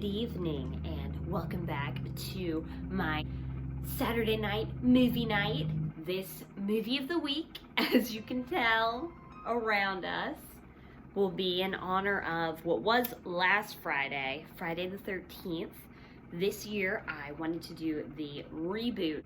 good evening, and welcome back to my Saturday night movie night. This movie of the week, as you can tell around us, will be in honor of what was last Friday, Friday the 13th. This year, I wanted to do the Reboot.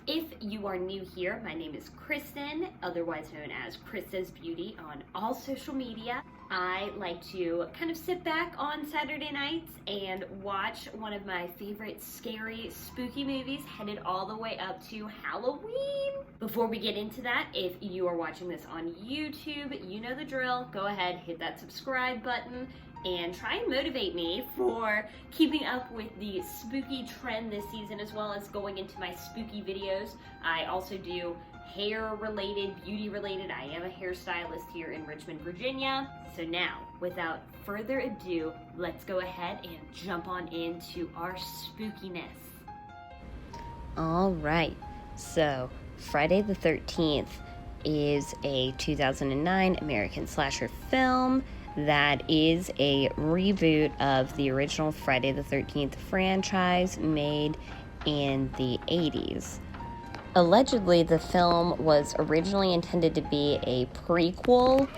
If you are new here, my name is Kristen, otherwise known as Chris Says Beauty on all social media. I like to kind of sit back on Saturday nights and watch one of my favorite scary, spooky movies headed all the way up to Halloween. Before we get into that, if you are watching this on YouTube, you know the drill. Go ahead, hit that subscribe button and try and motivate me for keeping up with the spooky trend this season, as well as going into my spooky videos. I also do hair-related, beauty-related. I am a hairstylist here in Richmond, Virginia. So now, without further ado, let's go ahead and jump on into our spookiness. All right, so Friday the 13th is a 2009 American slasher film that is a reboot of the original Friday the 13th franchise made in the 80s. Allegedly, the film was originally intended to be a prequel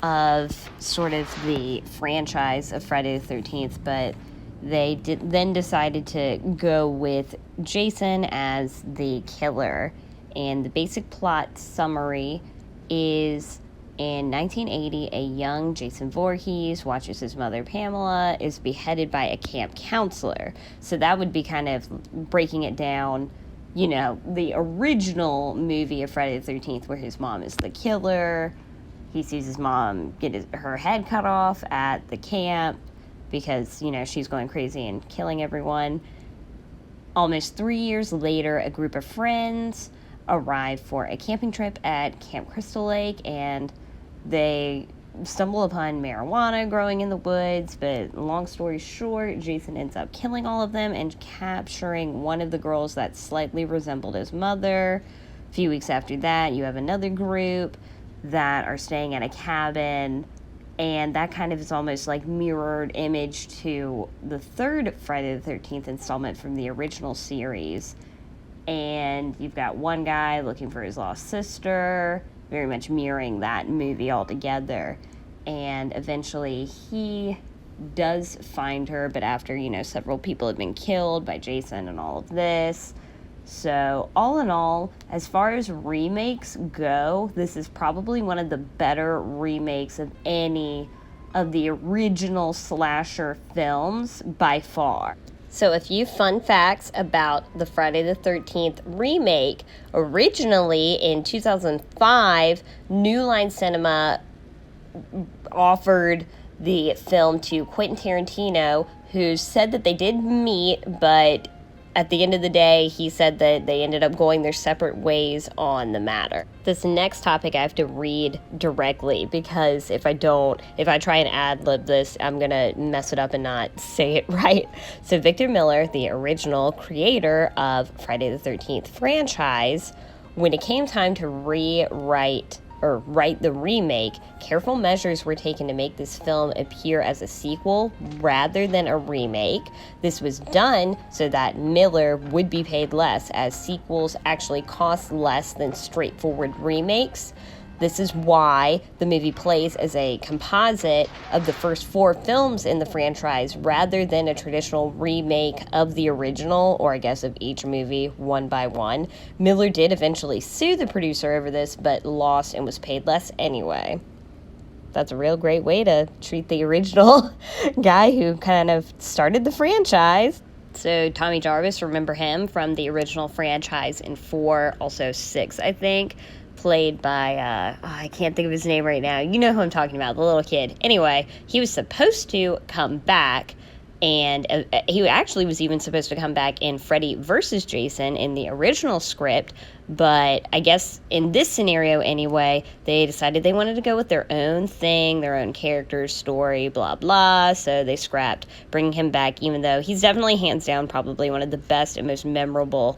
of sort of the franchise of Friday the 13th, but they then decided to go with Jason as the killer. And the basic plot summary is, in 1980, a young Jason Voorhees watches his mother, Pamela, is beheaded by a camp counselor. So that would be kind of breaking it down, you know, the original movie of Friday the 13th, where his mom is the killer. He sees his mom get her head cut off at the camp because, you know, she's going crazy and killing everyone. Almost 3 years later, a group of friends arrive for a camping trip at Camp Crystal Lake, and they stumble upon marijuana growing in the woods, but long story short, Jason ends up killing all of them and capturing one of the girls that slightly resembled his mother. A few weeks after that, you have another group that are staying at a cabin, and that kind of is almost like mirrored image to the third Friday the 13th installment from the original series. And you've got one guy looking for his lost sister, very much mirroring that movie altogether. And eventually he does find her, but after, you know, several people have been killed by Jason and all of this. So all in all, as far as remakes go, this is probably one of the better remakes of any of the original slasher films by far. So a few fun facts about the Friday the 13th remake. Originally in 2005, New Line Cinema offered the film to Quentin Tarantino, who said that they did meet, but at the end of the day, he said that they ended up going their separate ways on the matter. This next topic I have to read directly, because if I try and ad-lib this, I'm going to mess it up and not say it right. So Victor Miller, the original creator of Friday the 13th franchise, when it came time to write the remake, careful measures were taken to make this film appear as a sequel rather than a remake. This was done so that Miller would be paid less, as sequels actually cost less than straightforward remakes. This is why the movie plays as a composite of the first 4 films in the franchise rather than a traditional remake of the original, or I guess of each movie one by one. Miller did eventually sue the producer over this, but lost and was paid less anyway. That's a real great way to treat the original guy who kind of started the franchise. So Tommy Jarvis, remember him from the original franchise in 4, also 6, I think. Played by, I can't think of his name right now. You know who I'm talking about, the little kid. Anyway, he was supposed to come back, and he actually was even supposed to come back in Freddy vs. Jason in the original script, but I guess in this scenario anyway, they decided they wanted to go with their own thing, their own character, story, blah, blah, so they scrapped bringing him back, even though he's definitely hands down probably one of the best and most memorable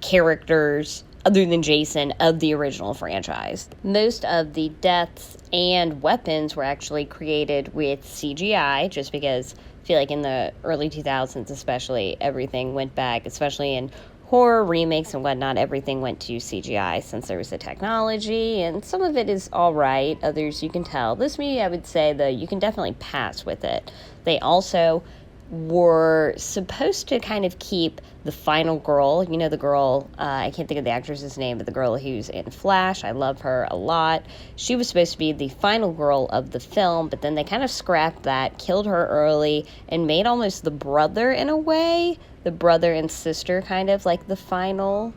characters other than Jason, of the original franchise. Most of the deaths and weapons were actually created with CGI, just because I feel like in the early 2000s especially, everything went back, especially in horror remakes and whatnot, everything went to CGI since there was the technology, and some of it is all right, others you can tell. This movie, I would say, though, you can definitely pass with it. They also were supposed to kind of keep the final girl, you know, the girl, I can't think of the actress's name, but the girl who's in Flash, I love her a lot. She was supposed to be the final girl of the film, but then they kind of scrapped that, killed her early, and made almost the brother, in a way, the brother and sister, kind of like the final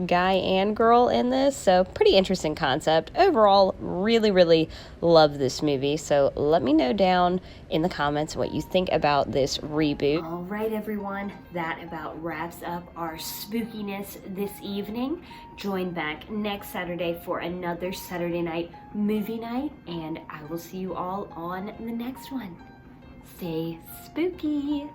guy and girl in this. So pretty interesting concept. Overall, really, really love this movie. So let me know down in the comments what you think about this reboot. All right, everyone, that about wraps up our spookiness this evening. Join back next Saturday for another Saturday night movie night, and I will see you all on the next one. Stay spooky.